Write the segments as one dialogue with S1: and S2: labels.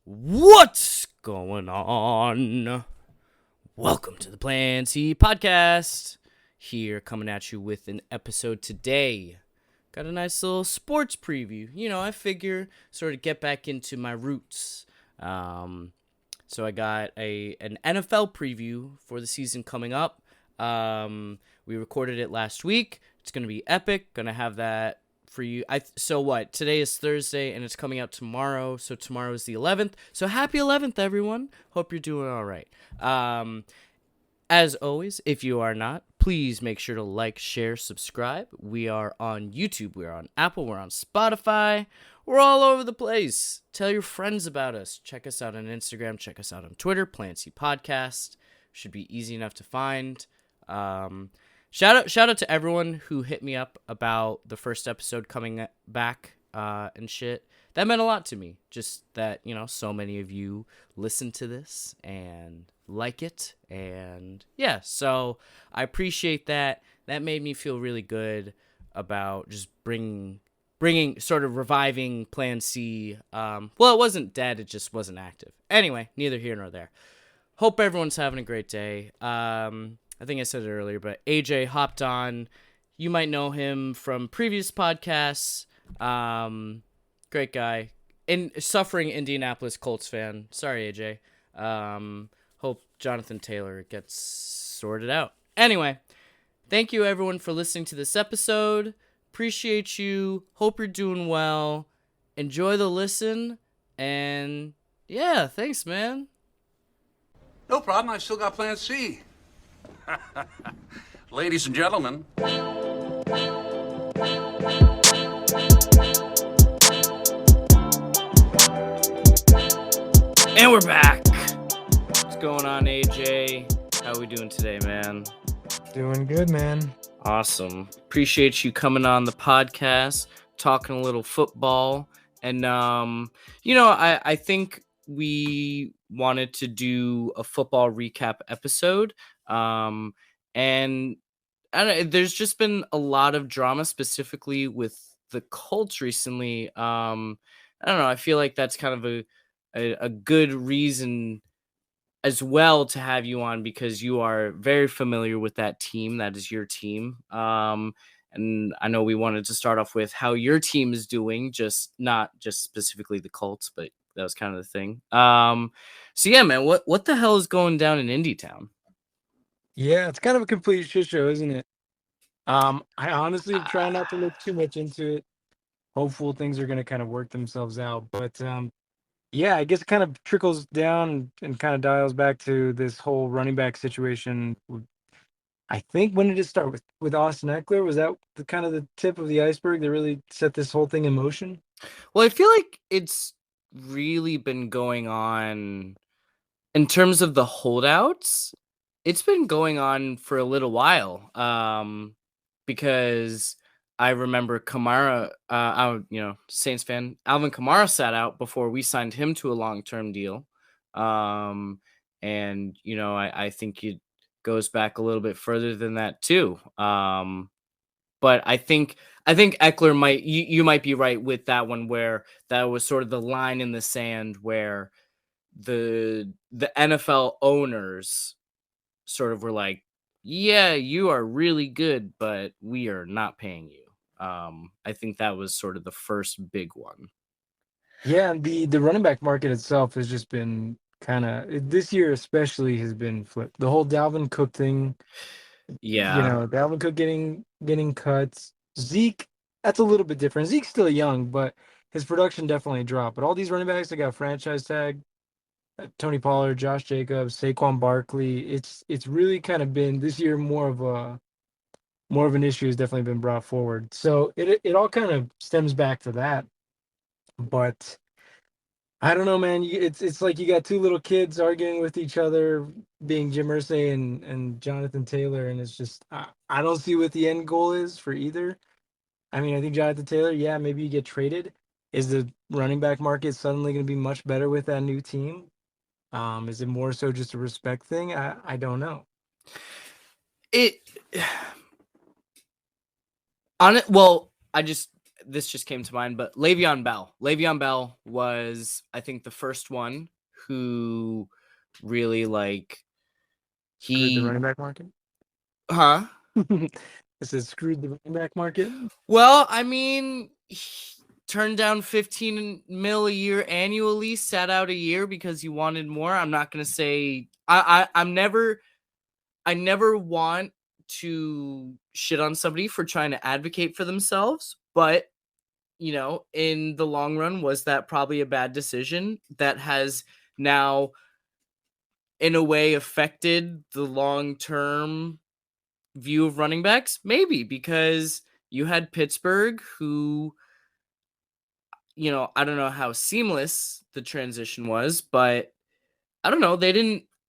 S1: What's going on? Welcome to the Plan C podcast. Here coming at you with an episode today. Got a nice little sports preview. I figure sort of get back into my roots. So I got an NFL preview for the season coming up. We recorded it last week. It's going to be epic. Going to have that for you. So what? Today is Thursday and it's coming out tomorrow. So tomorrow is the 11th. So happy 11th, everyone. Hope you're doing all right. As always, if you are not, please make sure to like, share, subscribe. We are on YouTube. We're on Apple. We're on Spotify. We're all over the place. Tell your friends about us. Check us out on Instagram. Check us out on Twitter. Plan C Podcast. Should be easy enough to find. Shout out to everyone who hit me up about the first episode coming back and shit. That meant a lot to me. Just that, so many of you listen to this and like it. And yeah, so I appreciate that. That made me feel really good about just bringing sort of reviving Plan C. Well, it wasn't dead. It just wasn't active. Anyway, neither here nor there. Hope everyone's having a great day. I think I said it earlier, but AJ hopped on. You might know him from previous podcasts. Great guy. Suffering Indianapolis Colts fan. Sorry, AJ. Hope Jonathan Taylor gets sorted out. Anyway, thank you everyone for listening to this episode. Appreciate you. Hope you're doing well. Enjoy the listen. And yeah, thanks, man.
S2: No problem. I still got Plan C. Ladies and gentlemen.
S1: And we're back. What's going on, AJ? How we doing today, man?
S3: Doing good, man.
S1: Awesome. Appreciate you coming on the podcast, talking a little football. And, I think we wanted to do a football recap episode. And there's just been a lot of drama, specifically with the Colts recently. I don't know. I feel like that's kind of a good reason as well to have you on, because you are very familiar with that team. That is your team. And I know we wanted to start off with how your team is doing, not just specifically the Colts, but that was kind of the thing. So yeah, man, what the hell is going down in Indy Town?
S3: Yeah, it's kind of a complete shit show, isn't it? I honestly try not to look too much into it. Hopeful things are going to kind of work themselves out. But yeah, I guess it kind of trickles down and kind of dials back to this whole running back situation. I think, when did it start with Austin Eckler? Was that the kind of the tip of the iceberg that really set this whole thing in motion?
S1: Well, I feel like it's really been going on in terms of the holdouts. It's been going on for a little while. Because I remember Kamara, Saints fan, Alvin Kamara sat out before we signed him to a long-term deal. And, I think it goes back a little bit further than that too. But I think Eckler you might be right with that one, where that was sort of the line in the sand where the NFL owners sort of were like, yeah, you are really good, but we are not paying you. I think that was sort of the first big one.
S3: Yeah, the running back market itself has just been kind of, this year especially, has been flipped. The whole Dalvin Cook thing.
S1: Yeah.
S3: Dalvin Cook getting cuts. Zeke, that's a little bit different. Zeke's still young, but his production definitely dropped. But all these running backs that got franchise tag, Tony Pollard, Josh Jacobs, Saquon Barkley, it's really kind of been this year more of an issue has definitely been brought forward. So it all kind of stems back to that. But I don't know, man. It's like you got two little kids arguing with each other, being Jim Irsay and Jonathan Taylor, and it's just I don't see what the end goal is for either. I mean, I think Jonathan Taylor, yeah, maybe you get traded. Is the running back market suddenly going to be much better with that new team? Is it more so just a respect thing? I don't know.
S1: Well, this just came to mind, but Le'Veon Bell. Le'Veon Bell was, I think, the first one who really like
S3: Screwed the
S1: he,
S3: running back market.
S1: huh?
S3: It says screwed the running back market.
S1: Well, I mean, he turned down 15 mil a year annually, sat out a year because he wanted more. I'm not gonna say I never want to shit on somebody for trying to advocate for themselves, but in the long run, was that probably a bad decision that has now, in a way, affected the long-term view of running backs? Maybe, because you had Pittsburgh who, I don't know how seamless the transition was, but I don't know.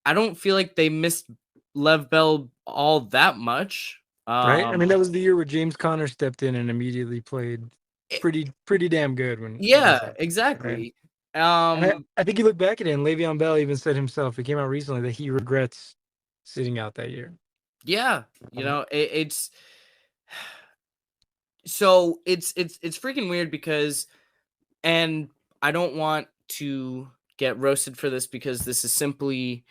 S1: I don't feel like they missed Lev Bell all that much.
S3: Right? I mean, that was the year where James Conner stepped in and immediately played
S1: it-
S3: pretty damn good when this
S1: yeah,
S3: happened. Right?
S1: exactly.
S3: And I think you look back at it, and Le'Veon Bell even said himself, it came out recently, that he regrets sitting out that year.
S1: Yeah, it's so it's freaking weird because, and I don't want to get roasted for this because this is simply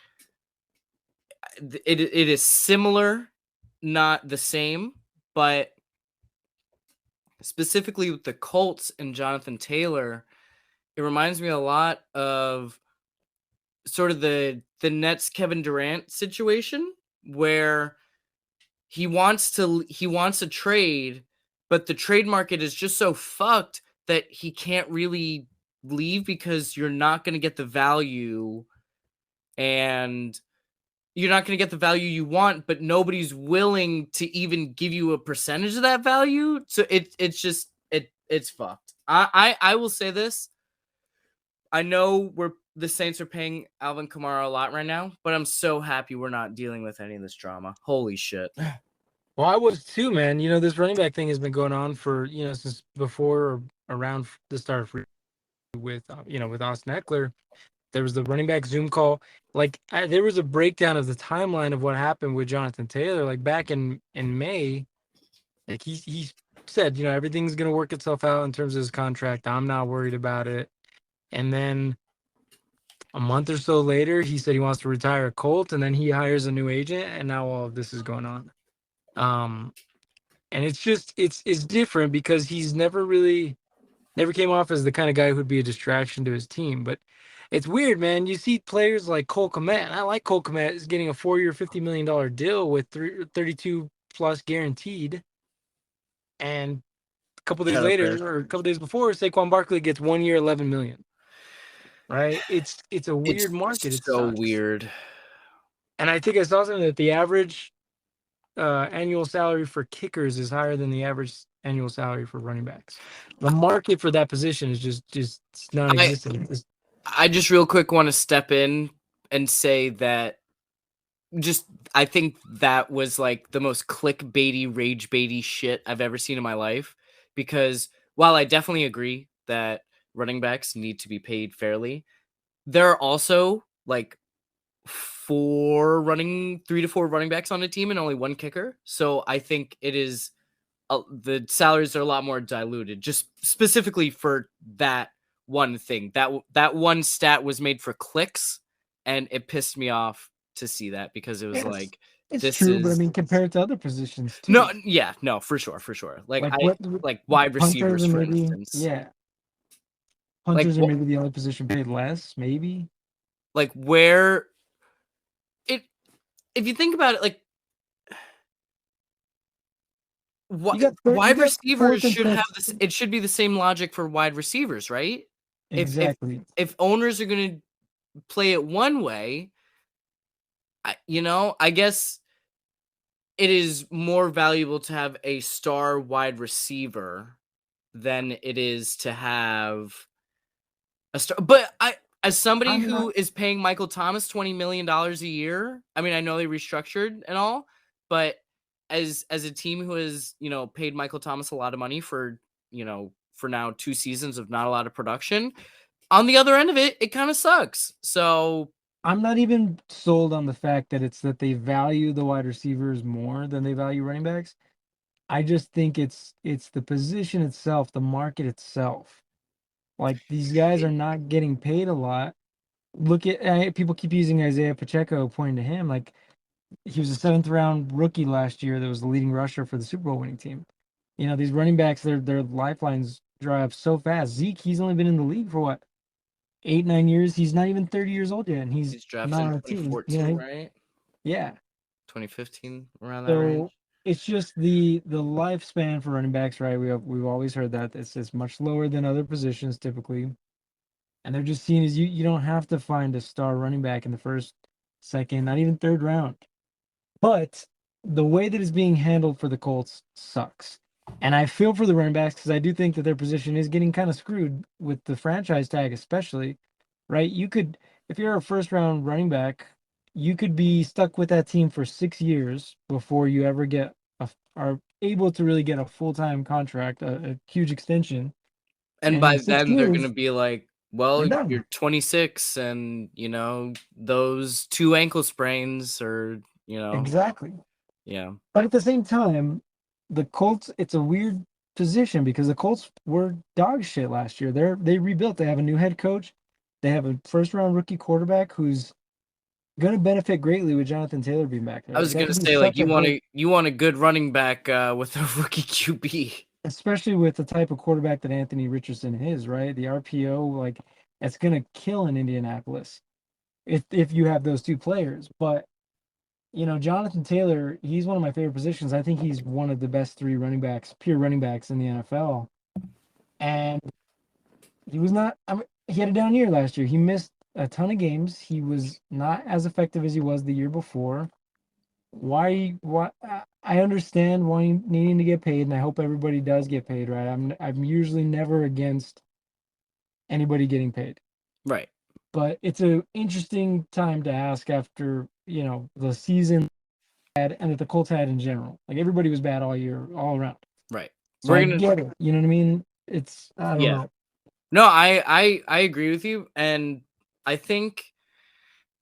S1: it is similar, not the same, but specifically with the Colts and Jonathan Taylor, it reminds me a lot of sort of the Nets Kevin Durant situation where he wants a trade, but the trade market is just so fucked that he can't really leave because you're not going to get the value, and you're not going to get the value you want, but nobody's willing to even give you a percentage of that value. So it's fucked. I will say this. I know the Saints are paying Alvin Kamara a lot right now, but I'm so happy we're not dealing with any of this drama. Holy shit.
S3: Well, I was too, man. This running back thing has been going on for, since before or around the start of with Austin Eckler. There was the running back Zoom call. Like, there was a breakdown of the timeline of what happened with Jonathan Taylor. Like, back in May, like he said, everything's going to work itself out in terms of his contract. I'm not worried about it. And then a month or so later, he said he wants to retire a Colt, and then he hires a new agent, and now all of this is going on. And it's just it's different because he's never came off as the kind of guy who'd be a distraction to his team. But it's weird, man. You see players like Cole Kmet, and I like Cole Kmet, is getting a 4-year, $50 million deal with 32 plus guaranteed. And a couple days later, or a couple days before, Saquon Barkley gets 1 year, $11 million. Right? It's a weird market. It
S1: So
S3: sucks.
S1: weird.
S3: And I think I saw something that the average annual salary for kickers is higher than the average annual salary for running backs. The market for that position is just non-existent.
S1: I just real quick want to step in and say that I think that was like the most clickbaity, rage baity shit I've ever seen in my life. Because while I definitely agree that running backs need to be paid fairly, there are also like 3 to 4 running backs on a team and only one kicker. So I think it is the salaries are a lot more diluted, just specifically for that one thing. That one stat was made for clicks, and it pissed me off to see that because it was like,
S3: it's
S1: this
S3: true,
S1: is
S3: but I mean, compared to other positions too.
S1: no, for sure. Like like wide receivers, for instance.
S3: Yeah,
S1: Like
S3: punters are maybe the only position paid less, maybe.
S1: Like where it, if you think about it, like wide receivers should have this. It should be the same logic for wide receivers, right?
S3: Exactly.
S1: If owners are going to play it one way, I guess it is more valuable to have a star wide receiver than it is to have a star. But as somebody who is paying Michael Thomas $20 million a year, I mean, I know they restructured and all, but as a team who has, paid Michael Thomas a lot of money for now 2 seasons of not a lot of production, on the other end of it, it kind of sucks. So
S3: I'm not even sold on the fact that it's that they value the wide receivers more than they value running backs. I just think it's the position itself, the market itself. Like these guys are not getting paid a lot. Look at people keep using Isaiah Pacheco, pointing to him. Like he was a seventh round rookie last year that was the leading rusher for the Super Bowl winning team. You know, these running backs, their lifelines dry up so fast. Zeke, he's only been in the league for what, 8, 9 years? He's not even 30 years old yet, and he's
S1: He's drafted
S3: not
S1: in
S3: on a team.
S1: 2014, right?
S3: Yeah.
S1: 2015, around that
S3: So
S1: range.
S3: it's just the lifespan for running backs, right? We've always heard that it's much lower than other positions typically, and they're just seen as you don't have to find a star running back in the first, second, not even third round. But the way that it's being handled for the Colts sucks. And I feel for the running backs because I do think that their position is getting kind of screwed with the franchise tag, especially, right? You could, if you're a first round running back, you could be stuck with that team for 6 years before you ever are able to really get a full time contract, a huge extension.
S1: And
S3: And in
S1: by
S3: six
S1: then they're gonna
S3: years,
S1: be like,
S3: you're
S1: well,
S3: done.
S1: you're 26, and those two ankle sprains, or
S3: Exactly.
S1: yeah.
S3: But at the same time, the Colts, it's a weird position because the Colts were dog shit last year. They rebuilt. They have a new head coach. They have a first round rookie quarterback who's going to benefit greatly with Jonathan Taylor being back there.
S1: I
S3: Like
S1: was
S3: that
S1: gonna
S3: could be
S1: say, like,
S3: such
S1: you
S3: a
S1: want
S3: great,
S1: a good running back with a rookie QB.
S3: especially with the type of quarterback that Anthony Richardson is, right? The RPO, like it's going to kill in Indianapolis if you have those two players. But Jonathan Taylor, he's one of my favorite positions. I think he's one of the best three running backs, pure running backs in the NFL. And he was not, he had a down year last year. He missed a ton of games. He was not as effective as he was the year before. Why, I understand why needing to get paid, and I hope everybody does get paid, right? I'm usually never against anybody getting paid.
S1: Right.
S3: But it's an interesting time to ask after, the season and that the Colts had in general. Like everybody was bad all year, all around.
S1: Right.
S3: So
S1: We're
S3: I
S1: gonna
S3: get it. You know what I mean? I don't
S1: Yeah.
S3: know.
S1: No, I agree with you, and I think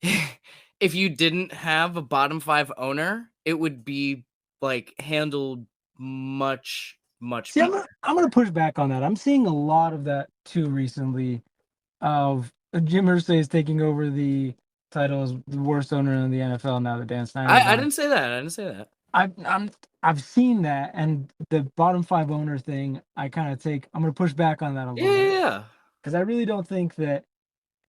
S1: if you didn't have a bottom five owner, it would be like handled much
S3: See,
S1: better.
S3: I'm gonna push back on that. I'm seeing a lot of that too recently. Of Jim Irsay is taking over the title as the worst owner in the NFL now that Dan Snyder's
S1: I
S3: gone.
S1: didn't say that. I didn't say that.
S3: I've seen that, and the bottom five owner thing. I'm gonna push back on that a
S1: Yeah,
S3: little
S1: yeah,
S3: bit
S1: yeah.
S3: because I really don't think that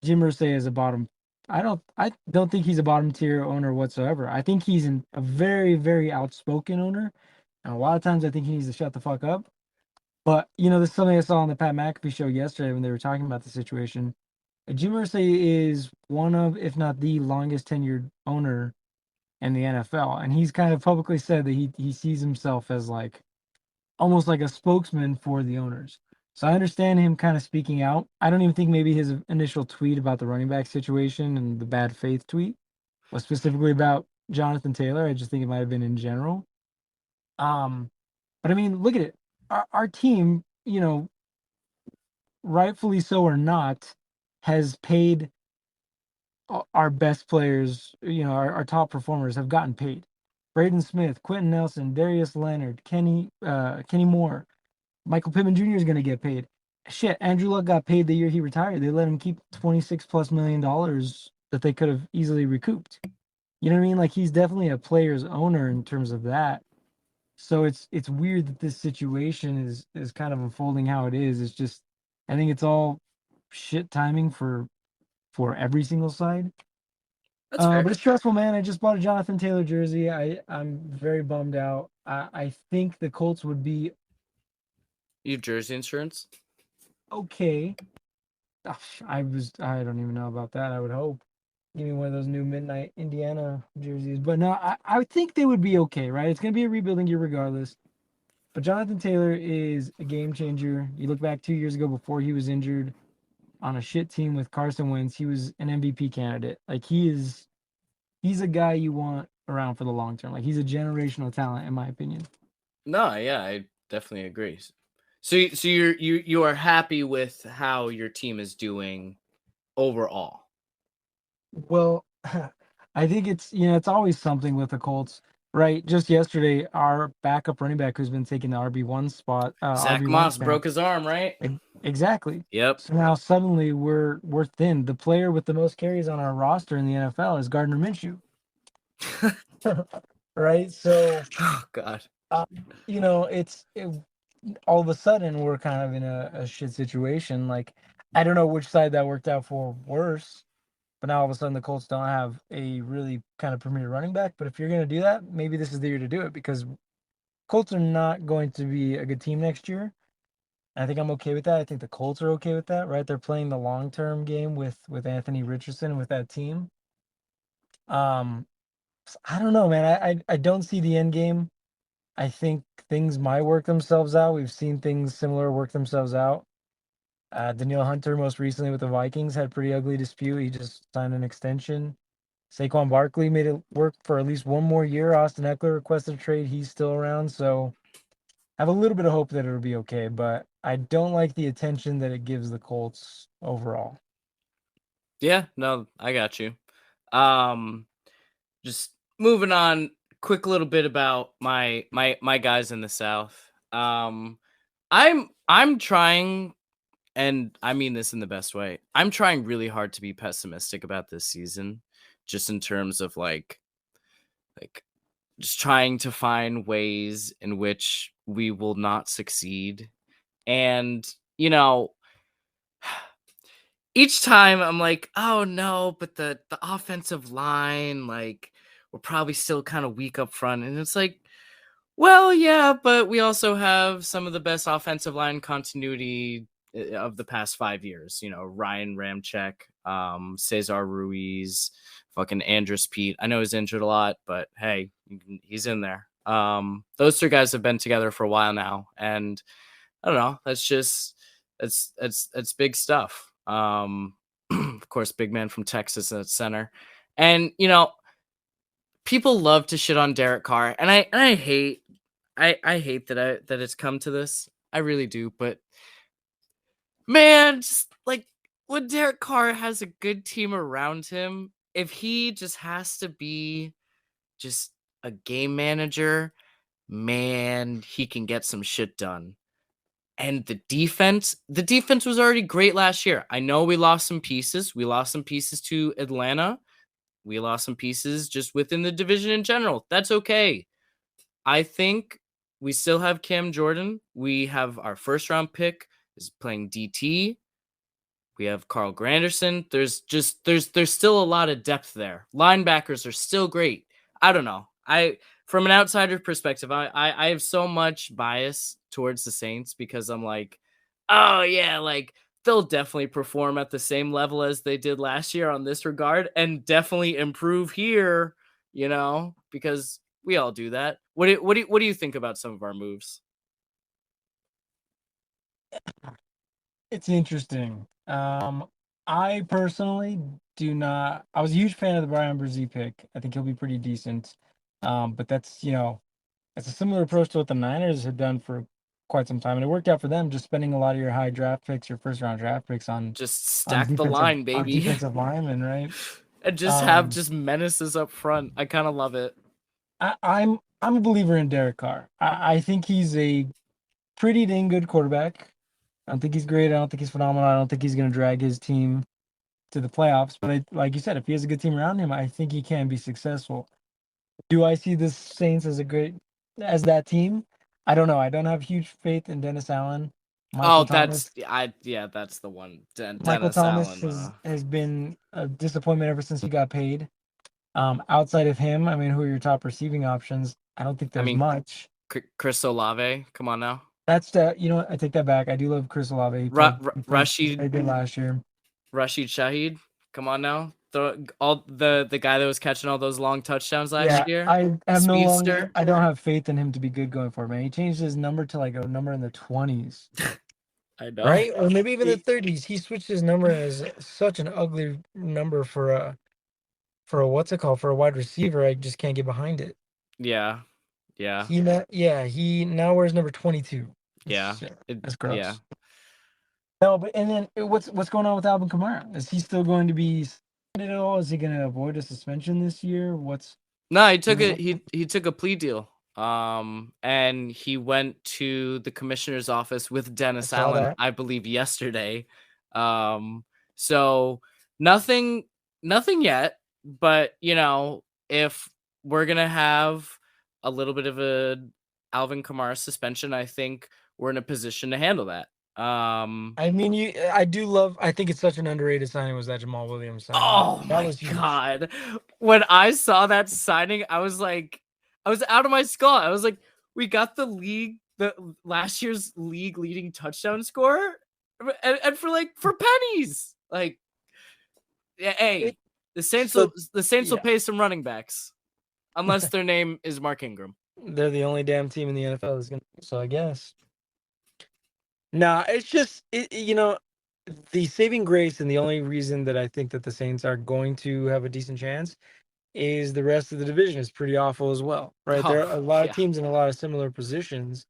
S3: Jim Irsay is a bottom. I don't think he's a bottom tier owner whatsoever. I think he's a very, very outspoken owner, and a lot of times I think he needs to shut the fuck up. But this is something I saw on the Pat McAfee show yesterday when they were talking about the situation. Jim Irsay is one of, if not the longest tenured owner in the NFL, and he's kind of publicly said that he sees himself as like almost like a spokesman for the owners. So I understand him kind of speaking out. I don't even think maybe his initial tweet about the running back situation and the bad faith tweet was specifically about Jonathan Taylor. I just think it might have been in general. Um, but I mean, look at it. Our team, rightfully so or not, has paid our best players, our top performers have gotten paid. Braden Smith, Quentin Nelson, Darius Leonard, Kenny Moore, Michael Pittman Jr. is going to get paid. Shit, Andrew Luck got paid the year he retired. They let him keep $26+ million that they could have easily recouped. You know what I mean? Like he's definitely a player's owner in terms of that. So it's weird that this situation is kind of unfolding how it is. It's just I think it's all shit timing for every single side.
S1: That's fair.
S3: But it's stressful, man. I just bought a Jonathan Taylor jersey. I'm very bummed out. I think the Colts would be
S1: You have jersey insurance?
S3: okay. I don't even know about that. I would hope. Give me one of those new Midnight Indiana jerseys. But no, I think they would be okay, right? It's gonna be a rebuilding year regardless. But Jonathan Taylor is a game changer. You look back 2 years ago before he was injured on a shit team with Carson Wentz, he was an MVP candidate. Like he's a guy you want around for the long term. Like he's a generational talent, in my opinion.
S1: No, yeah, I definitely agree. So you are happy with how your team is doing overall?
S3: Well, I think it's it's always something with the Colts. Right. Just yesterday, our backup running back who's been taking the RB1 spot,
S1: Zach
S3: RB1
S1: Moss
S3: snap.
S1: broke his arm, right?
S3: Exactly.
S1: Yep.
S3: So now suddenly we're thin. The player with the most carries on our roster in the NFL is Gardner Minshew. Right. So,
S1: Oh God.
S3: uh, all of a sudden we're kind of in a shit situation. Like, I don't know which side that worked out for worse, but now all of a sudden the Colts don't have a really kind of premier running back. But if you're going to do that, maybe this is the year to do it, because Colts are not going to be a good team next year. I think I'm okay with that. I think the Colts are okay with that, right? They're playing the long-term game with Anthony Richardson with that team. I don't know, man. I don't see the end game. I think things might work themselves out. We've seen things similar work themselves out. Danielle Hunter, most recently with the Vikings, had a pretty ugly dispute. He just signed an extension. Saquon Barkley made it work for at least one more year. Austin Eckler requested a trade. He's still around, so I have a little bit of hope that it'll be okay. But I don't like the attention that it gives the Colts overall.
S1: Yeah, no, I got you. Just moving on, quick little bit about my guys in the South. I'm trying, and I mean this in the best way. I'm trying really hard to be pessimistic about this season, just in terms of like just trying to find ways in which we will not succeed. And, you know, each time I'm like, oh no, but the offensive line, like, we're probably still kind of weak up front. And it's like, well, yeah, but we also have some of the best offensive line continuity of the past 5 years. You know, Ryan Ramczyk, Cesar Ruiz, fucking Andrus Pete. I know he's injured a lot, but hey, he's in there. Those three guys have been together for a while now, and I don't know. That's big stuff. Of course, big man from Texas at center, and people love to shit on Derek Carr, and I hate I hate that it's come to this. I really do, but man, just like when Derek Carr has a good team around him, if he just has to be just a game manager, man, he can get some shit done. And the defense was already great last year. I know we lost some pieces. We lost some pieces to Atlanta. We lost some pieces just within the division in general. That's okay. I think we still have Cam Jordan. We have our first round pick is playing DT. We have Carl Granderson. There's still a lot of depth there. Linebackers are still great. I don't know. I From an outsider perspective, I have so much bias towards the Saints because I'm like, oh yeah, like they'll definitely perform at the same level as they did last year on this regard and definitely improve here, because we all do that. What do you think about some of our moves?
S3: It's interesting. I personally do not. I was a huge fan of the Brian Brzee pick. I think he'll be pretty decent. But it's a similar approach to what the Niners had done for quite some time, and it worked out for them. Just spending a lot of your high draft picks, your first round draft picks on
S1: Just
S3: on
S1: stack the
S3: defensive
S1: line,
S3: on
S1: baby.
S3: defensive linemen, right?
S1: And just have
S3: Um,
S1: just menaces up front. I kind of love it.
S3: I'm a believer in Derek Carr. I think he's a pretty dang good quarterback. I don't think he's great. I don't think he's phenomenal. I don't think he's going to drag his team to the playoffs. But like you said, if he has a good team around him, I think he can be successful. Do I see the Saints as that team? I don't know. I don't have huge faith in Dennis Allen.
S1: Oh,
S3: Michael
S1: that's
S3: Thomas.
S1: I yeah, that's the one.
S3: Michael
S1: Dennis
S3: Thomas
S1: Allen.
S3: has been a disappointment ever since he got paid. Outside of him, I mean, who are your top receiving options? I don't think
S1: I
S3: there's
S1: mean,
S3: much.
S1: Chris Olave. Come on now.
S3: I take that back. I do love Chris Olave. He
S1: Rashid
S3: played good last year.
S1: Rashid Shaheed. Come on now. The guy that was catching all those long touchdowns last
S3: Yeah,
S1: year.
S3: I have no longer.
S1: Speedster.
S3: I don't have faith in him to be good going forward, man. He changed his number to like a number in the 20s,
S1: I know.
S3: right? Or maybe even the
S1: He-
S3: 30s. He switched his number as such an ugly number for a what's it called, for a wide receiver. I just can't get behind it.
S1: yeah. Yeah.
S3: He now wears number 22.
S1: Yeah.
S3: That's
S1: Yeah.
S3: gross. No, but and then what's going on with Alvin Kamara? Is he still going to be suspended at all? Is he going to avoid a suspension this year? What's
S1: No, he took a plea deal. And he went to the commissioner's office with
S3: I
S1: Dennis
S3: saw
S1: Allen,
S3: that.
S1: I believe yesterday. So nothing yet, but if we're going to have a little bit of a Alvin Kamara suspension, I think we're in a position to handle that.
S3: I mean, I think it's such an underrated signing was that Jamal Williams signing.
S1: Oh
S3: That
S1: my
S3: was huge.
S1: god. When I saw that signing, I was out of my skull. I was like, we got the last year's league leading touchdown scorer and for pennies. Like, yeah,
S3: It
S1: hey,
S3: so
S1: the Saints will
S3: yeah,
S1: pay some running backs unless their name is Mark Ingram.
S3: they're the only damn team in the NFL that's gonna. So I guess. Nah, it's just the saving grace and the only reason that I think that the Saints are going to have a decent chance is the rest of the division is pretty awful as well, right? There
S1: Oh,
S3: are a lot of
S1: yeah.
S3: teams in a lot of similar positions.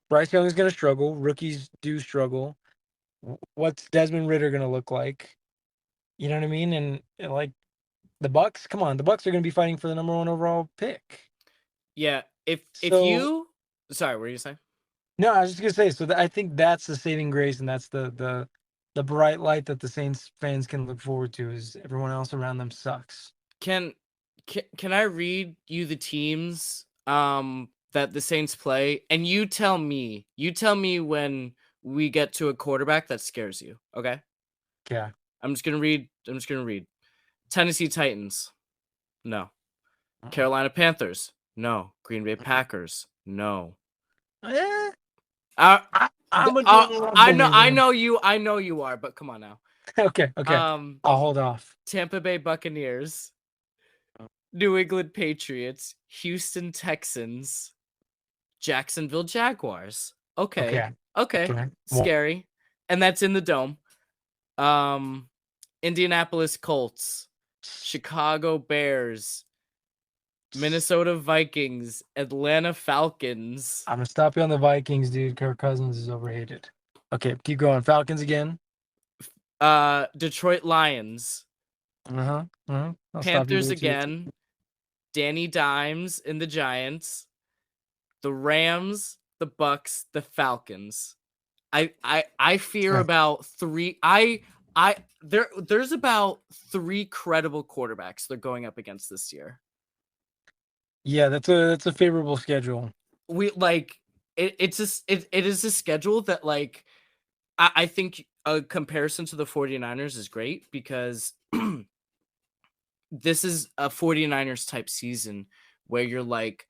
S3: Bryce Young is going to struggle. Rookies do struggle. What's Desmond Ritter going to look like? You know what I mean? And like the Bucks, come on, the Bucks are going to be fighting for the number one overall pick.
S1: Yeah, if
S3: So
S1: you sorry, what were you saying?
S3: no, I was just gonna say. So I think that's the saving grace, and that's the bright light that the Saints fans can look forward to. Is everyone else around them sucks.
S1: Can can I read you the teams that the Saints play, and you tell me when we get to a quarterback that scares you, okay?
S3: Yeah.
S1: I'm just going to read. Tennessee Titans. No.
S3: Uh-uh.
S1: Carolina Panthers. No. Green Bay Packers. No.
S3: Eh,
S1: Uh,
S3: I'm gonna give them love division.
S1: I know you are, but come on now.
S3: Okay, okay.
S1: Um
S3: I'll hold off.
S1: Tampa Bay Buccaneers, New England Patriots, Houston Texans, Jacksonville Jaguars. Okay.
S3: Okay,
S1: Okay.
S3: okay. Well,
S1: Scary. And that's in the dome. Um Indianapolis Colts, Chicago Bears, Minnesota Vikings, Atlanta Falcons,
S3: I'm gonna stop you on the Vikings, dude. Kirk Cousins is overrated. Okay, keep going. Falcons again.
S1: Detroit Lions,
S3: Uh-huh. Uh-huh. I'll stop you
S1: Panthers
S3: there too.
S1: again, Danny Dimes in the Giants, the Rams, the Bucks, the Falcons. I fear
S3: Yeah,
S1: about three. There's about three credible quarterbacks they're going up against this year.
S3: yeah, that's a favorable schedule.
S1: We like it's just it is a schedule that like I think a comparison to the 49ers is great because this is a 49ers type season where you're like,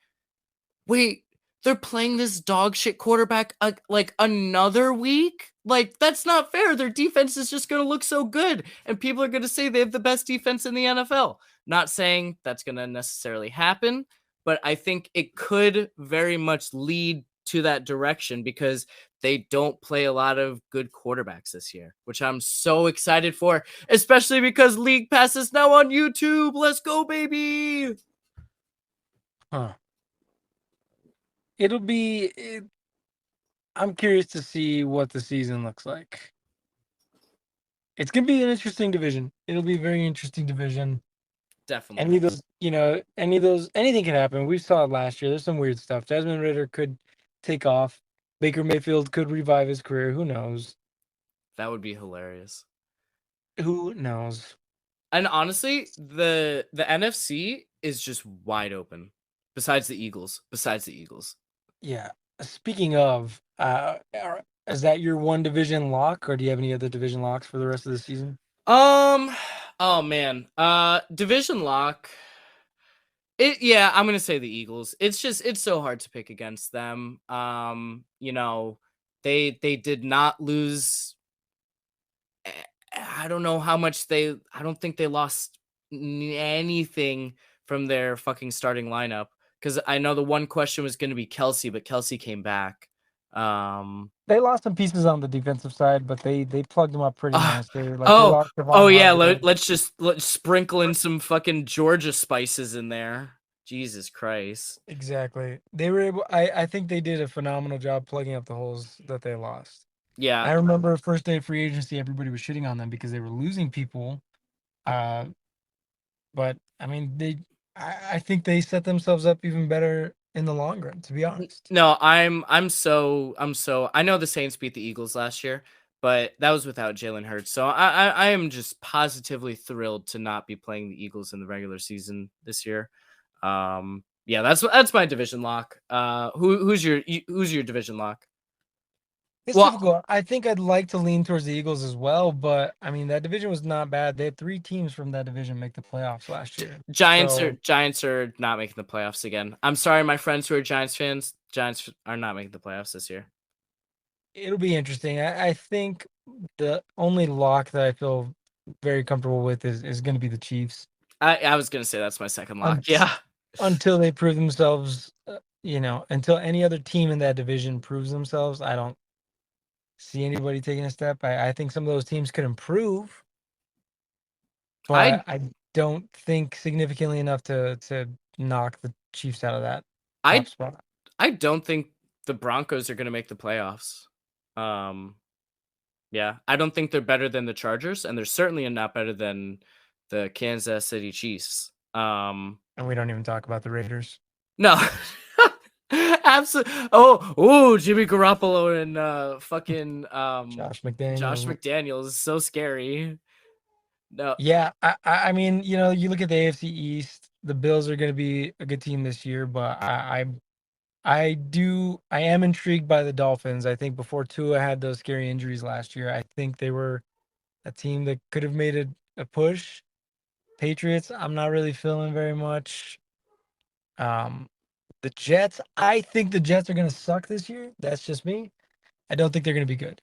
S1: wait, they're playing this dog shit quarterback like another week? Like, that's not fair. Their defense is just going to look so good. And people are going to say they have the best defense in the NFL. Not saying that's going to necessarily happen, but I think it could very much lead to that direction because they don't play a lot of good quarterbacks this year, which I'm so excited for, especially because League Pass is now on YouTube. Let's go, baby.
S3: Huh. It'll be. I'm curious to see what the season looks like. It's gonna be an interesting division. It'll be a very interesting division.
S1: Definitely.
S3: Any of those, anything can happen. We saw it last year. There's some weird stuff. Desmond Ritter could take off. Baker Mayfield could revive his career. Who knows?
S1: That would be hilarious.
S3: Who knows?
S1: And honestly, the NFC is just wide open. Besides the Eagles.
S3: Yeah. Speaking of, is that your one division lock, or do you have any other division locks for the rest of the season?
S1: Oh man. Division lock. I'm gonna say the Eagles. It's so hard to pick against them. They did not lose. I don't know how much I don't think they lost anything from their fucking starting lineup because I know the one question was going to be Kelsey, but Kelsey came back.
S3: They lost some pieces on the defensive side, but they plugged them up pretty
S1: uh,
S3: nice. They
S1: oh,
S3: lost
S1: oh
S3: Devon
S1: yeah.
S3: Hargrave.
S1: Let's sprinkle in some fucking Georgia spices in there. Jesus Christ.
S3: Exactly. They were able. I think they did a phenomenal job plugging up the holes that they lost.
S1: Yeah.
S3: I remember first day of free agency, everybody was shitting on them because they were losing people. Uh, but I mean, I think they set themselves up even better in the long run, to be honest.
S1: No, I'm so I know the Saints beat the Eagles last year, but that was without Jalen Hurts. So I am just positively thrilled to not be playing the Eagles in the regular season this year. Yeah, that's my division lock. Who's your division lock?
S3: It's
S1: Well,
S3: difficult. I think I'd like to lean towards the Eagles as well, but I mean that division was not bad. They had 3 teams from that division make the playoffs last year. So
S1: Giants are not making the playoffs again. I'm sorry, my friends who are Giants fans. Giants are not making the playoffs this year.
S3: it'll be interesting. I think the only lock that I feel very comfortable with is going to be the Chiefs
S1: I was gonna say that's my second lock.
S3: un-
S1: Yeah.
S3: until they prove themselves. Until any other team in that division proves themselves. I don't see anybody taking a step. I think some of those teams could improve,
S1: I
S3: but I don't think significantly enough to knock the Chiefs out of that top
S1: I
S3: spot.
S1: I don't think the Broncos are gonna make the playoffs. Um, yeah, I don't think they're better than the Chargers, and they're certainly not better than the Kansas City Chiefs.
S3: And we don't even talk about the Raiders.
S1: No, absolutely. Oh, Jimmy Garoppolo and fucking
S3: Josh
S1: Josh
S3: McDaniels.
S1: McDaniels is so scary. No,
S3: Yeah, I mean, you look at the AFC East, the Bills are going to be a good team this year, but I am intrigued by the Dolphins. I think before Tua had those scary injuries last year, I think they were a team that could have made a push. Patriots, I'm not really feeling very much. Um, the Jets, I think the Jets are going to suck this year. That's just me. I don't think they're going to be good.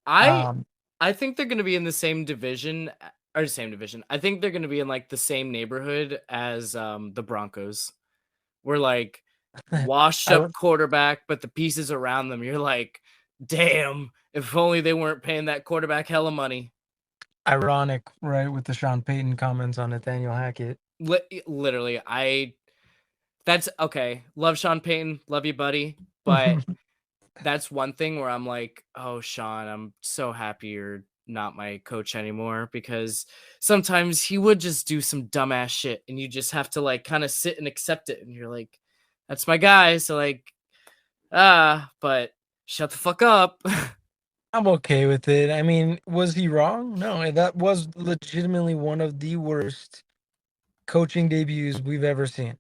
S1: I
S3: Um,
S1: I think they're gonna be in the same division or same division. I think they're gonna be in like the same neighborhood as the Broncos. We're like washed
S3: I
S1: up quarterback, but the pieces around them, you're like, damn, if only they weren't paying that quarterback hella money.
S3: Ironic, right, with the Sean Payton comments on Nathaniel Hackett.
S1: Literally, that's okay. Love Sean Payton, love you, buddy. But that's one thing where I'm like, oh, Sean, I'm so happy you're not my coach anymore because sometimes he would just do some dumbass shit and you just have to like kind of sit and accept it. And you're like, that's my guy. So, like, but shut the fuck up.
S3: I'm okay with it. I mean, was he wrong? No, that was legitimately one of the worst coaching debuts we've ever seen.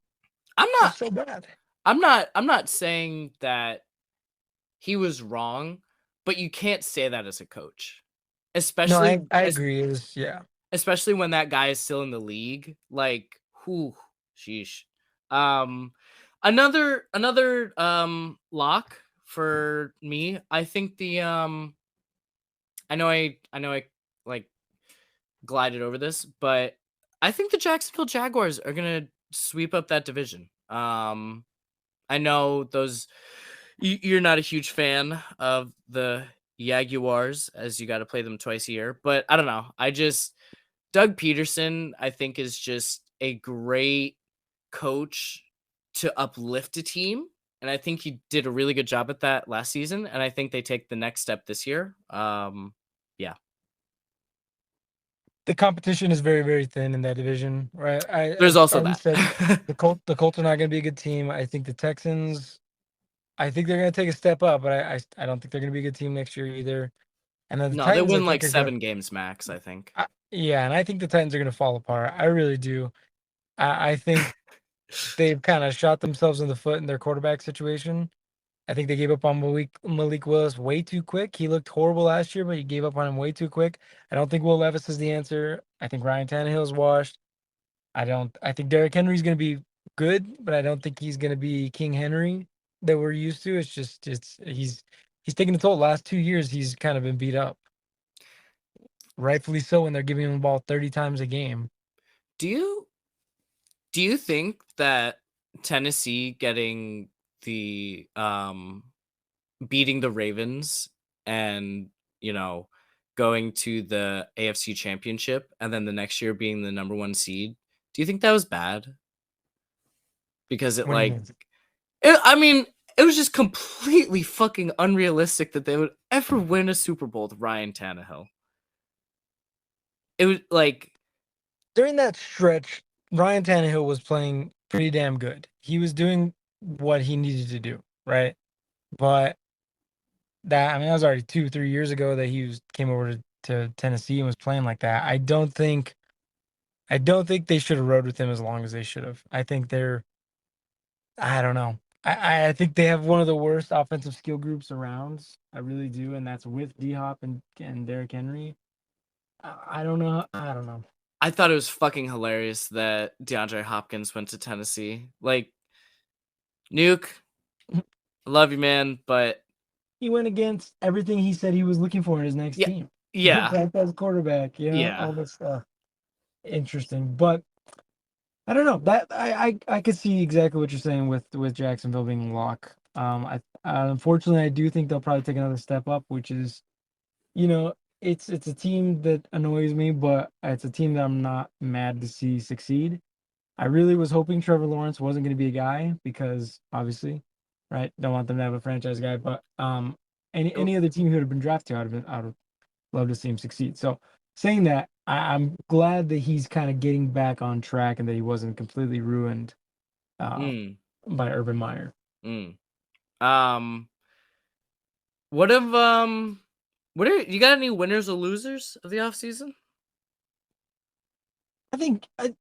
S1: I'm
S3: It was
S1: not,
S3: so bad.
S1: I'm not saying that he was wrong, but you can't say that as a coach,
S3: No,
S1: especially
S3: I agree. It was, yeah.
S1: especially when that guy is still in the league. Like, whew, sheesh. Um, another lock for me. I think the I know I like glided over this, but I think the Jacksonville Jaguars are gonna sweep up that division. I know those you're not a huge fan of the Jaguars as you got to play them twice a year, but I don't know. I just Doug Peterson, I think, is just a great coach to uplift a team. And I think he did a really good job at that last season. And I think they take the next step this year. Yeah.
S3: The competition is very, very thin in that division, right?
S1: There's
S3: I've
S1: also
S3: already
S1: that.
S3: said the Colts are not going to be a good team. I think the Texans, I think they're going to take a step up, but I don't think they're going to be a good team next year either. And then the
S1: No, they
S3: Titans, I
S1: win like
S3: think are going
S1: 7 games max, I think.
S3: to, yeah, and I think the Titans are going to fall apart. I really do. I think they've kind of shot themselves in the foot in their quarterback situation. I think they gave up on Malik Willis way too quick. He looked horrible last year, but you gave up on him way too quick. I don't think Will Levis is the answer. I think Ryan Tannehill's washed. I think Derrick Henry's going to be good, but I don't think he's going to be King Henry that we're used to. He's taking a toll. Last 2 years, he's kind of been beat up, rightfully so. When they're giving him the ball 30 times a game.
S1: Do you do you think that Tennessee getting the beating the Ravens and, you know, going to the AFC Championship and then the next year being the number 1 seed, do you think that was bad? Because it
S3: What do you
S1: like
S3: mean?
S1: I mean, it was just completely fucking unrealistic that they would ever win a Super Bowl with Ryan Tannehill. It was like
S3: During that stretch, Ryan Tannehill was playing pretty damn good. He was doing what he needed to do, right? But that was already 2-3 years ago that came over to Tennessee and was playing like that. I don't think they should have rode with him as long as they should have. I don't know. I think they have one of the worst offensive skill groups around. I really do, and that's with D Hop and Derrick Henry. I don't know. I don't know.
S1: I thought it was fucking hilarious that DeAndre Hopkins went to Tennessee. Like, Nuke, I love you, man, but
S3: He went against everything he said he was looking for in his next
S1: yeah,
S3: team.
S1: yeah,
S3: Franchise quarterback,
S1: yeah.
S3: all this stuff. Interesting, but I don't know. That I could see exactly what you're saying with Jacksonville being lock. Unfortunately I do think they'll probably take another step up, which is you know it's a team that annoys me, but it's a team that I'm not mad to see succeed. I really was hoping Trevor Lawrence wasn't going to be a guy because obviously, right? Don't want them to have a franchise guy, but any other team who would have been drafted, I would love to see him succeed. So saying that, I'm glad that he's kind of getting back on track and that he wasn't completely ruined uh,
S1: Mm,
S3: by Urban Meyer.
S1: mm. Um, what if what are you got any winners or losers of the offseason?
S3: I think I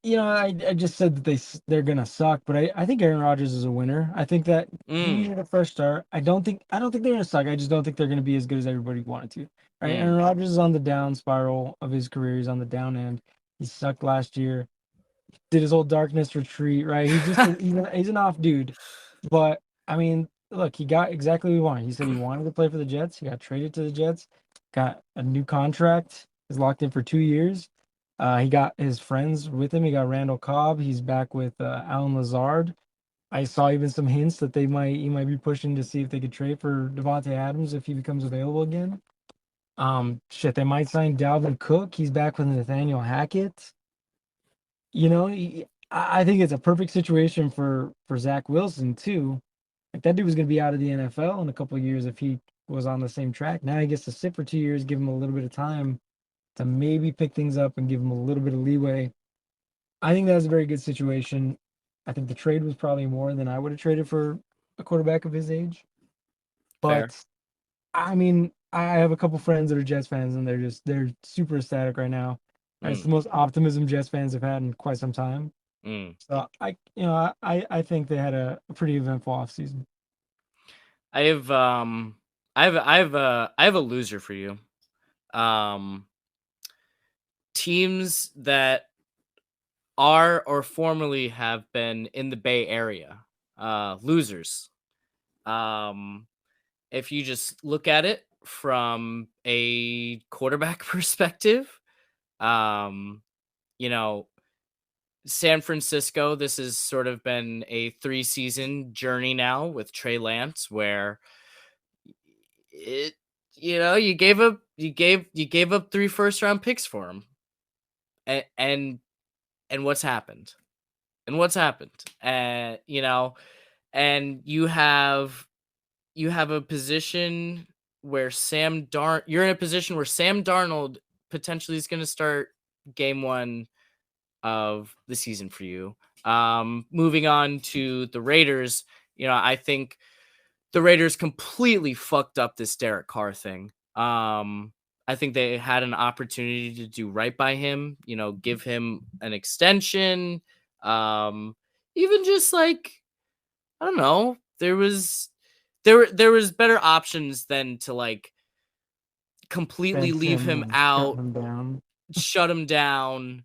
S3: just said that they're gonna suck, but I think Aaron Rodgers is a winner. I think that he
S1: Mm,
S3: needed a fresh start. I don't think they're gonna suck. I just don't think they're gonna be as good as everybody wanted to. Right?
S1: mm.
S3: Aaron Rodgers is on the down spiral of his career. He's on the down end. He sucked last year. Did his whole darkness retreat. Right? He's an off dude. But I mean, look, he got exactly what he wanted. He said he wanted to play for the Jets. He got traded to the Jets, got a new contract, is locked in for 2 years. He got his friends with him. He got Randall Cobb. He's back with Alan Lazard. I saw even some hints that he might be pushing to see if they could trade for Devontae Adams if he becomes available again. Shit, they might sign Dalvin Cook. He's back with Nathaniel Hackett. I think it's a perfect situation for Zach Wilson too. Like that dude was going to be out of the NFL in a couple of years if he was on the same track. Now he gets to sit for 2 years, give him a little bit of time to maybe pick things up and give him a little bit of leeway. I think that's a very good situation. I think the trade was probably more than I would have traded for a quarterback of his age.
S1: Fair.
S3: But I mean, I have a couple friends that are Jets fans, and they're super ecstatic right now. It's
S1: Mm,
S3: the most optimism Jets fans have had in quite some time.
S1: mm.
S3: So I think they had a pretty eventful offseason.
S1: I have I have a loser for you. Um, teams that are or formerly have been in the Bay Area. Losers. Um, if you just look at it from a quarterback perspective, um, you know, San Francisco, this has sort of been a 3-season journey now with Trey Lance, where it, you gave up 3 first-round picks for him, and and what's happened, and what's happened, and you have a position where you're in a position where Sam Darnold potentially is going to start game 1 of the season for you. Moving on to the Raiders, I think the Raiders completely fucked up this Derek Carr thing. I think they had an opportunity to do right by him, give him an extension. Even just like, I don't know, there was better options than to like completely
S3: Bench
S1: leave
S3: him
S1: him
S3: and shut
S1: out,
S3: him down.
S1: shut him down,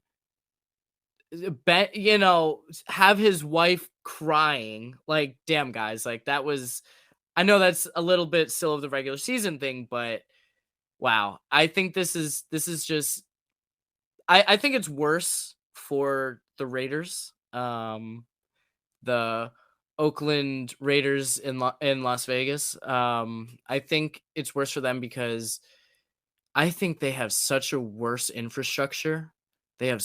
S1: bet have his wife crying. Like, damn, guys, like that was, I know that's a little bit still of the regular season thing, but wow, I think this is just, I think it's worse for the Raiders, the Oakland Raiders in Las Vegas. I think it's worse for them because I think they have such a worse infrastructure. They have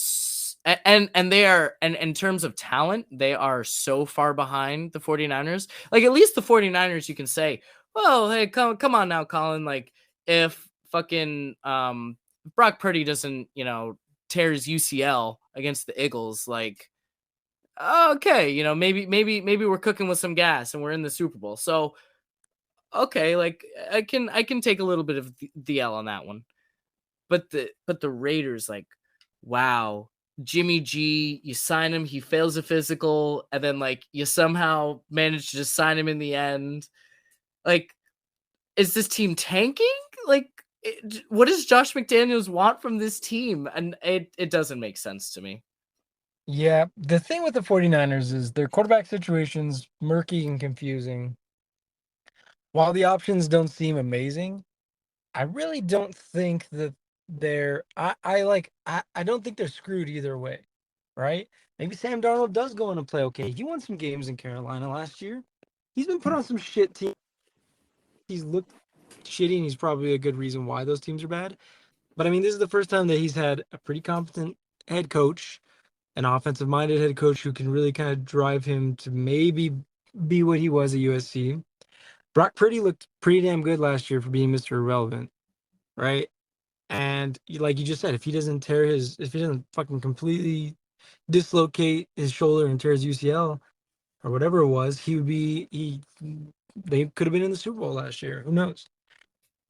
S1: and they are, and in terms of talent, they are so far behind the 49ers. Like, at least the 49ers, you can say, "Oh, hey, come on now, Colin, like if fucking Brock Purdy doesn't, tear his UCL against the Eagles, like okay, you know, maybe we're cooking with some gas and we're in the Super Bowl. So okay, like I can take a little bit of the L on that one. But the Raiders, like, wow, Jimmy G, you sign him, he fails a physical, and then like you somehow manage to just sign him in the end. Like, is this team tanking? Like, what does Josh McDaniels want from this team? And it doesn't make sense to me.
S3: Yeah, the thing with the 49ers is their quarterback situation's murky and confusing. While the options don't seem amazing, I really don't think that I don't think they're screwed either way, right? Maybe Sam Darnold does go on and play okay. He won some games in Carolina last year. He's been put on some shit teams. He's looked shitty, and he's probably a good reason why those teams are bad. But I mean, this is the first time that he's had a pretty competent head coach, an offensive minded head coach who can really kind of drive him to maybe be what he was at USC. Brock Purdy looked pretty damn good last year for being Mr. Irrelevant, right? And like you just said, if he doesn't fucking completely dislocate his shoulder and tear his UCL or whatever it was, they could have been in the Super Bowl last year. Who knows?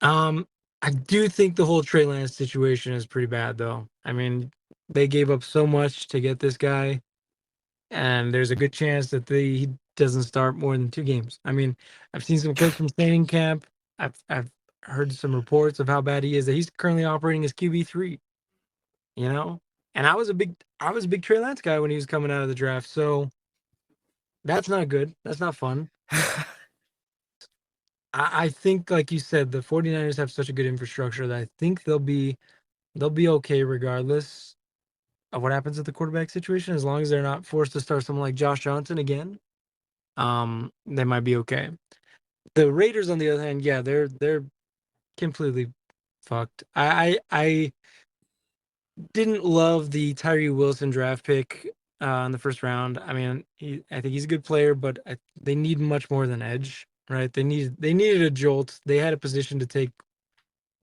S3: Um, I do think the whole Trey Lance situation is pretty bad, though. I mean, they gave up so much to get this guy, and there's a good chance that he doesn't start more than 2 games. I mean, I've seen some clips from training camp. I've heard some reports of how bad he is. That he's currently operating as QB3. You know, and I was a big Trey Lance guy when he was coming out of the draft. So that's not good. That's not fun. I think, like you said, the 49ers have such a good infrastructure that I think they'll be okay regardless of what happens at the quarterback situation, as long as they're not forced to start someone like Josh Johnson again. They might be okay. The Raiders, on the other hand, yeah, they're completely fucked. I didn't love the Tyree Wilson draft pick in the first round. I mean, I think he's a good player, but they need much more than edge, right? They needed a jolt. They had a position to take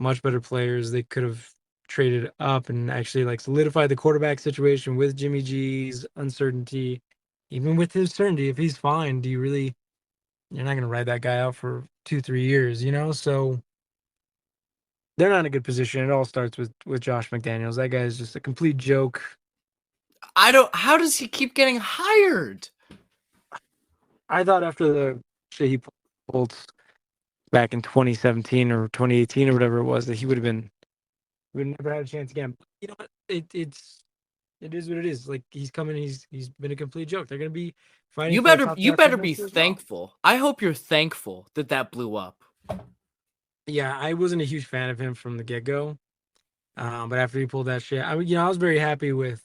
S3: much better players. They could have traded up and actually like solidified the quarterback situation with Jimmy G's uncertainty. Even with his certainty, if he's fine, you're not going to ride that guy out for 2-3 years, you know? So they're not in a good position. It all starts with Josh McDaniels. That guy is just a complete joke.
S1: How does he keep getting hired?
S3: I thought after the shit he pulled back in 2017 or 2018 or whatever it was, that he would never had a chance again. But you know what? It is what it is. Like, he's coming. He's been a complete joke. They're gonna be fighting
S1: You
S3: for a
S1: better
S3: top
S1: you
S3: draft pick
S1: better be
S3: next year as well.
S1: thankful. I hope you're thankful that blew up.
S3: Yeah, I wasn't a huge fan of him from the get go. But after he pulled that shit, I was very happy with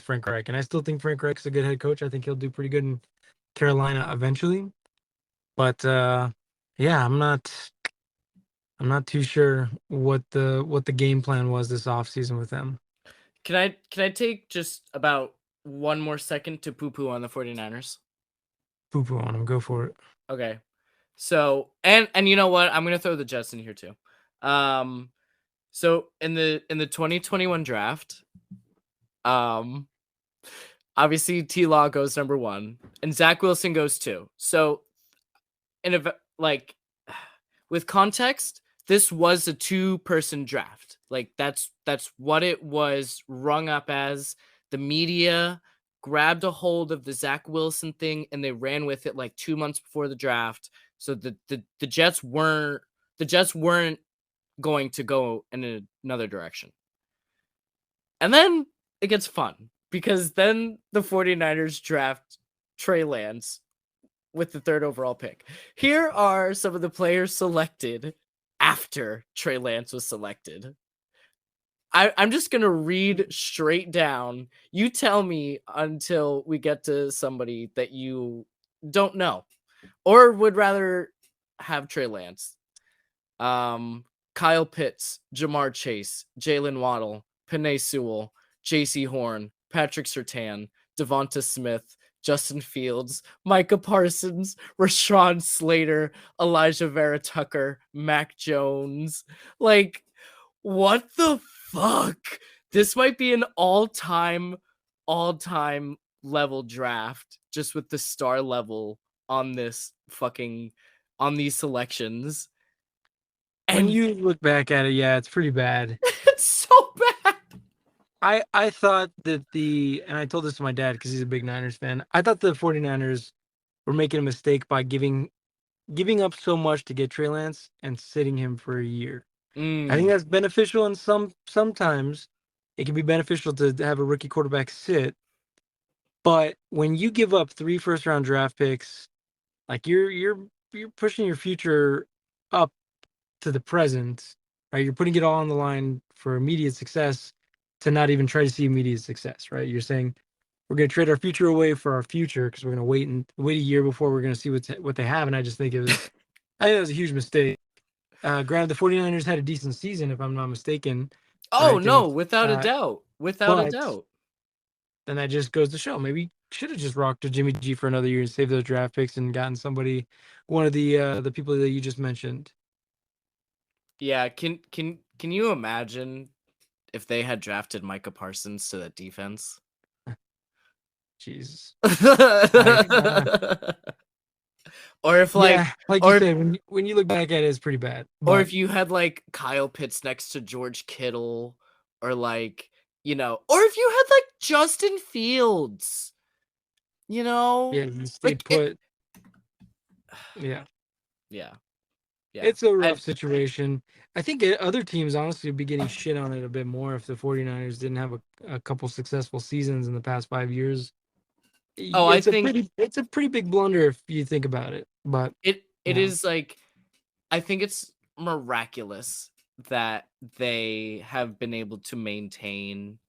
S3: Frank Reich, and I still think Frank Reich's a good head coach. I think he'll do pretty good in Carolina eventually. But yeah, I'm not too sure what the game plan was this offseason with them.
S1: Can I take just about one more second to poo poo on the 49ers?
S3: Poo poo on him. Go for it.
S1: Okay. So, and you know what? I'm gonna throw the Jets in here too. So in the 2021 draft, um, obviously T Law goes number 1, and Zach Wilson goes 2. So like, with context, this was a 2-person draft. Like, that's what it was rung up as. The media grabbed a hold of the Zach Wilson thing and they ran with it like 2 months before the draft. So the Jets weren't going to go in another direction. And then it gets fun, because then the 49ers draft Trey Lance with the 3rd overall pick. Here are some of the players selected after Trey Lance was selected. I'm just going to read straight down. You tell me until we get to somebody that you don't know or would rather have Trey Lance. Kyle Pitts, Jamar Chase, Jalen Waddle, Penei Sewell, J.C. Horn, Patrick Surtain, Devonta Smith, Justin Fields, Micah Parsons, Rashawn Slater, Elijah Vera Tucker, Mac Jones. Like, what the fuck? This might be an all-time level draft just with the star level on this fucking on these selections.
S3: When
S1: And
S3: you look back at it, yeah, it's pretty bad.
S1: it's so bad.
S3: I thought that and I told this to my dad because he's a big Niners fan. I thought the 49ers were making a mistake by giving up so much to get Trey Lance and sitting him for a year. I think that's beneficial, and sometimes it can be beneficial to have a rookie quarterback sit. But when you give up 3 first-round draft picks, like you're pushing your future up to the present, right? You're putting it all on the line for immediate success to not even try to see immediate success, right? You're saying we're going to trade our future away for our future because we're going to wait a year before we're going to see what they have. And I just think I think it was a huge mistake. Granted, the 49ers had a decent season, if I'm not mistaken.
S1: Oh
S3: Right?
S1: no, without a doubt. Without a
S3: But
S1: doubt.
S3: then that just goes to show maybe should have just rocked to Jimmy G for another year and saved those draft picks and gotten somebody, one of the people that you just mentioned.
S1: Yeah, can you imagine if they had drafted Micah Parsons to that defense?
S3: Jesus.
S1: Or if
S3: Yeah, like you
S1: or if,
S3: said, when you look back at it, it's pretty bad.
S1: or
S3: But
S1: if you had like Kyle Pitts next to George Kittle, or like, or if you had like Justin Fields,
S3: yeah, you stayed
S1: like it,
S3: put. Yeah,
S1: yeah, yeah.
S3: it's a rough situation. I think other teams honestly would be getting shit on it a bit more if the 49ers didn't have a couple successful seasons in the past 5 years.
S1: I
S3: It's
S1: think
S3: a pretty big blunder if you think about it. But
S1: it
S3: yeah,
S1: is like, I think it's miraculous that they have been able to maintain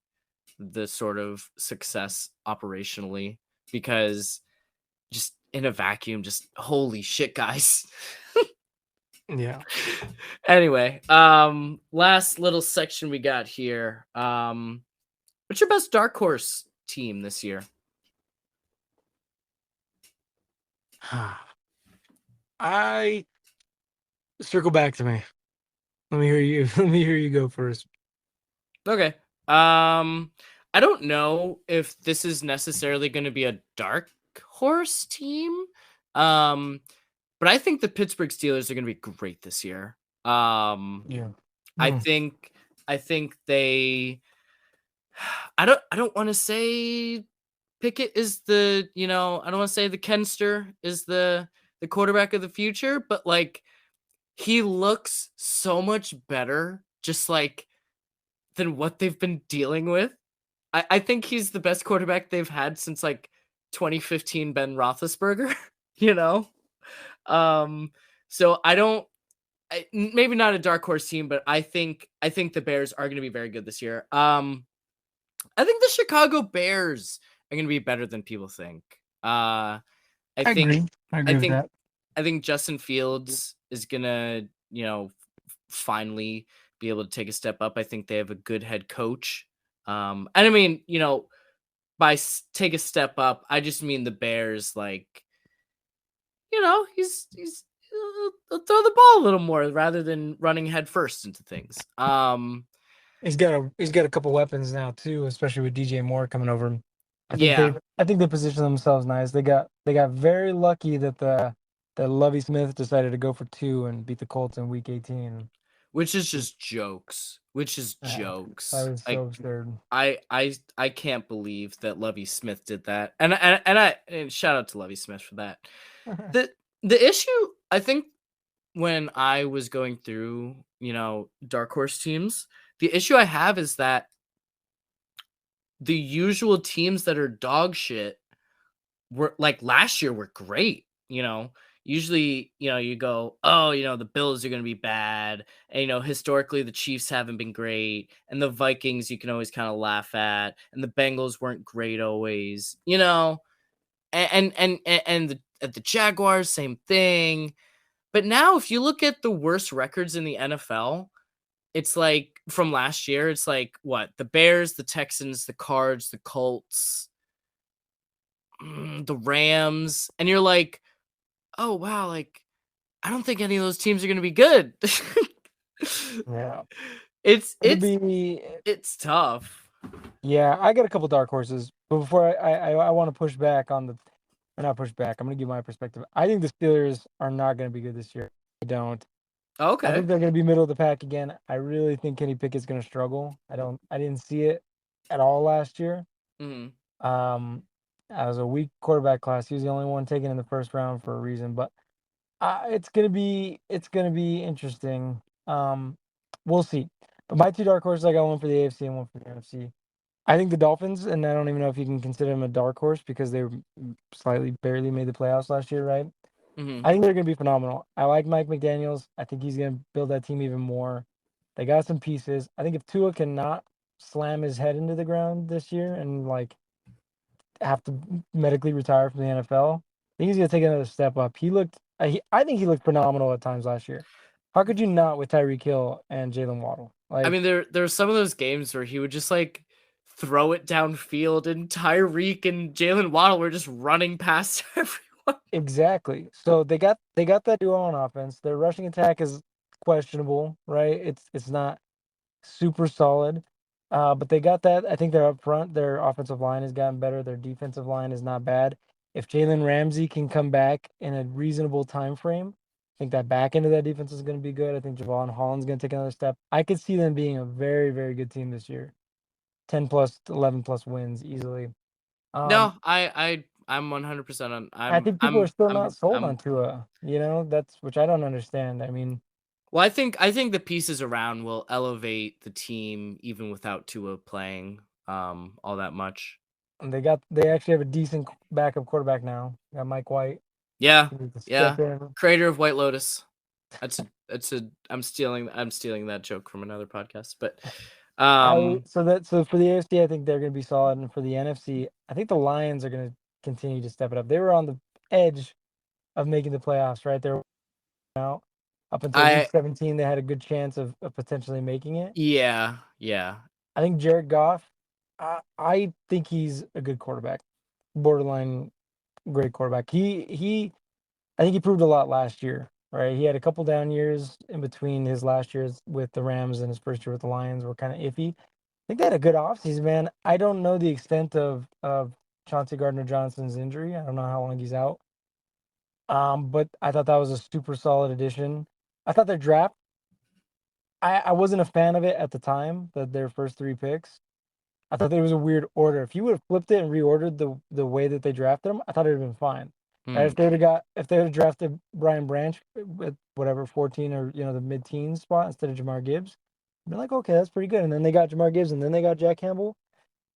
S1: the sort of success operationally, because just in a vacuum, just holy shit, guys.
S3: yeah.
S1: Anyway, last little section we got here. What's your best dark horse team this year?
S3: I circle back to me. Let me hear you. Let me hear you go first.
S1: Okay. I don't know if this is necessarily going to be a dark horse team. But I think the Pittsburgh Steelers are going to be great this year.
S3: Yeah.
S1: I think they I don't want to say Pickett is I don't want to say the Kenster is the quarterback of the future, but like he looks so much better just like than what they've been dealing with. I think he's the best quarterback they've had since like 2015 Ben Roethlisberger, you know? So maybe not a dark horse team, but I think the Bears are going to be very good this year. I think the Chicago Bears are going to be better than people think. I
S3: I
S1: think
S3: agree. I
S1: I
S3: agree with
S1: think
S3: that.
S1: I think Justin Fields is going to, finally be able to take a step up. I think they have a good head coach. And I mean, by take a step up, I just mean the Bears, like, he'll throw the ball a little more rather than running head first into things.
S3: He's got a couple weapons now too, especially with DJ Moore coming over.
S1: Yeah,
S3: I think they position themselves nice. They got very lucky that Lovie Smith decided to go for 2 and beat the Colts in Week 18.
S1: which is just jokes. Which is
S3: That
S1: jokes.
S3: was so absurd.
S1: I can't believe that Lovey Smith did that, and shout out to Lovey Smith for that. The issue, I think, when I was going through, dark horse teams, the issue I have is that the usual teams that are dog shit were like last year were great. Usually, you go, oh, the Bills are going to be bad. And, historically the Chiefs haven't been great. And the Vikings, you can always kind of laugh at. And the Bengals weren't great always, and the Jaguars, same thing. But now if you look at the worst records in the NFL, it's like from last year, it's like what? The Bears, the Texans, the Cards, the Colts, the Rams. And you're like, oh wow, like I don't think any of those teams are going to be good.
S3: Yeah.
S1: It's
S3: It'll
S1: it's
S3: be
S1: it's tough.
S3: Yeah, I got a couple dark horses, but before I want to push back on the, or not push back. I'm going to give my perspective. I think the Steelers are not going to be good this year. I don't. I
S1: Okay.
S3: think they're going to be middle of the pack again. I really think Kenny Pickett's going to struggle. I didn't see it at all last year.
S1: Hmm.
S3: Um, I was a weak quarterback class. He was the only one taken in the first round for a reason. But it's gonna be interesting. We'll see. But my two dark horses, I got one for the AFC and one for the NFC. I think the Dolphins, and I don't even know if you can consider them a dark horse because they were slightly barely made the playoffs last year, right?
S1: Hmm.
S3: I think they're gonna be phenomenal. I like Mike McDaniels. I think he's gonna build that team even more. They got some pieces. I think if Tua cannot slam his head into the ground this year and like have to medically retire from the NFL, I think he's gonna take another step up. I think he looked phenomenal at times last year. How could you not with Tyreek Hill and Jalen Waddle?
S1: I mean,
S3: Like
S1: there are some of those games where he would just like throw it downfield, and Tyreek and Jalen Waddle were just running past everyone.
S3: exactly. So they got that duo on offense. Their rushing attack is questionable, right? It's not super solid. But they got that. I think they're up front. Their offensive line has gotten better. Their defensive line is not bad. If Jalen Ramsey can come back in a reasonable time frame, I think that back end of that defense is going to be good. I think Javon Holland's going to take another step. I could see them being a very, very good team this year. 10 plus, 11 plus wins easily. Um,
S1: No, I'm 100% on.
S3: I think people are still not sold on Tua. That's which I don't understand. I mean,
S1: Well, I think the pieces around will elevate the team even without Tua playing all that much.
S3: they actually have a decent backup quarterback now. Got Mike White.
S1: Yeah,
S3: He needs to step
S1: yeah.
S3: in.
S1: Creator of White Lotus. That's a I'm stealing that joke from another podcast. But
S3: I so for the AFC, I think they're going to be solid, and for the NFC, I think the Lions are going to continue to step it up. They were on the edge of making the playoffs, right? They're out up until week
S1: I
S3: 17. They had a good chance of potentially making it.
S1: yeah, yeah.
S3: I think Jared Goff. I think he's a good quarterback, borderline great quarterback. I think he proved a lot last year, right? He had a couple down years in between his last years with the Rams and his first year with the Lions were kind of iffy. Think they had a good offseason, man. I don't know the extent of Chauncey Gardner Johnson's injury. I don't know how long he's out. But I thought that was a super solid addition. I thought their draft. I wasn't a fan of it at the time. That their first three picks. I thought there was a weird order. If you would have flipped it and reordered the way that they drafted them, I thought it would have been fine. Right?
S1: Hmm.
S3: If they would have drafted Brian Branch with whatever 14 or the mid teens spot instead of Jamar Gibbs, I'd be like, okay, that's pretty good. And then they got Jamar Gibbs and then they got Jack Campbell.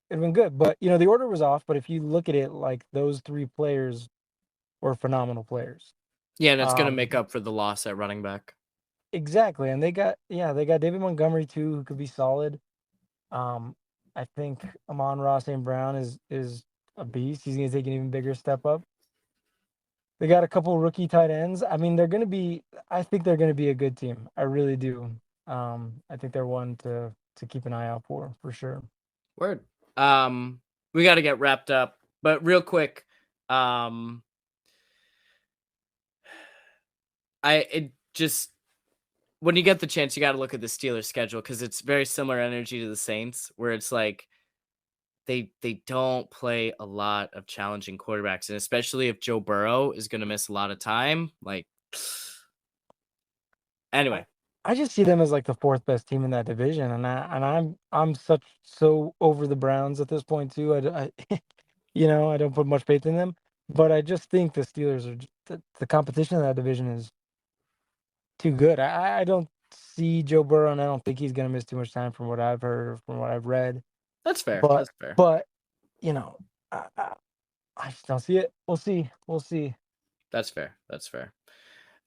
S3: It'd been good. But the order was off. But if you look at it, like those three players were phenomenal players.
S1: Yeah, and it's gonna
S3: Um,
S1: make up for the loss at running back.
S3: exactly. And they got David Montgomery too, who could be solid. Um, I think Amon-Ra St. Brown is a beast. He's gonna take an even bigger step up. They got a couple rookie tight ends. I mean, I think they're gonna be a good team. I really do. I think they're one to keep an eye out for sure.
S1: Word. We got to get wrapped up, but real quick, um, it just when you get the chance, you got to look at the Steelers schedule because it's very similar energy to the Saints, where it's like they don't play a lot of challenging quarterbacks, and especially if Joe Burrow is going to miss a lot of time. Like,
S3: I,
S1: anyway,
S3: I just see them as like the fourth best team in that division, and I'm so over the Browns at this point too. I don't put much faith in them, but I just think the Steelers are the competition in that division is too good. I don't see Joe Burrow, and I don't think he's going to miss too much time from what I've heard or from what I've read.
S1: that's fair.
S3: But
S1: That's fair.
S3: but you know, I just don't see it. We'll see. We'll see.
S1: That's fair. That's fair.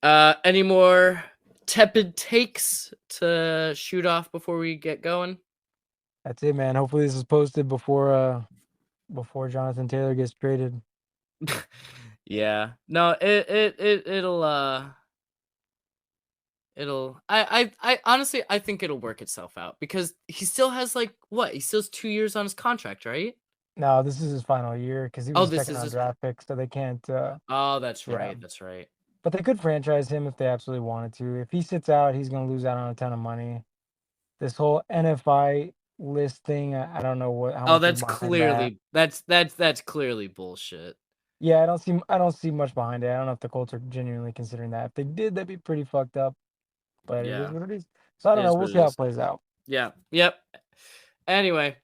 S1: Any more tepid takes to shoot off before we get going?
S3: That's it, man. Hopefully this is posted before Jonathan Taylor gets traded.
S1: Yeah. No, it'll I honestly I think it'll work itself out because he still has like what? He still has 2 years on his contract, right?
S3: No, this is his final year because he
S1: Oh,
S3: was a
S1: this
S3: second
S1: is
S3: round
S1: his
S3: draft pick, so they can't.
S1: Oh, that's
S3: Yeah,
S1: right. That's right.
S3: but they could franchise him if they absolutely wanted to. If he sits out, he's going to lose out on a ton of money. This whole NFI list thing. I don't know how
S1: Oh,
S3: much is
S1: that's
S3: behind that.
S1: clearly that's clearly bullshit.
S3: Yeah, I don't see much behind it. I don't know if the Colts are genuinely considering that. If they did, that'd be pretty fucked up. But it is
S1: Yeah,
S3: what it is. So I
S1: it
S3: don't know.
S1: is
S3: We'll
S1: what
S3: see
S1: it
S3: how it
S1: is.
S3: plays out.
S1: Yeah. Yep. Anyway,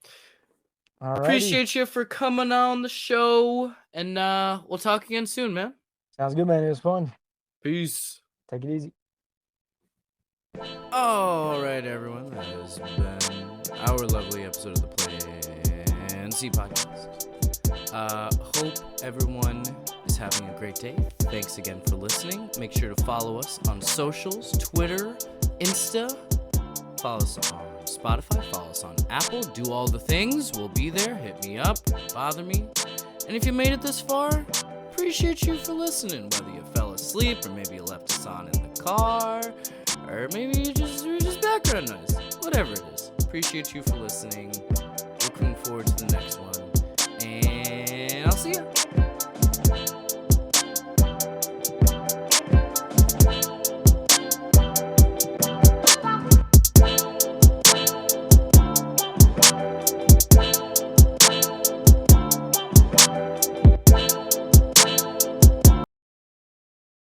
S3: Alrighty.
S1: appreciate you for coming on the show, and we'll talk again soon, man.
S3: Sounds good, man. It was fun.
S1: Peace.
S3: Take it easy.
S1: All right, everyone. That has been our lovely episode of the Plan C podcast. Hope everyone is having a great day. Thanks again for listening. Make sure to follow us on socials, Twitter, Insta. Follow us on Spotify. Follow us on Apple. Do all the things. We'll be there. Hit me up. Bother me. And if you made it this far, appreciate you for listening. Whether you fell asleep or maybe you left us on in the car, or maybe you're just background noise. Whatever it is. Appreciate you for listening. Looking forward to the next one. And I'll see you.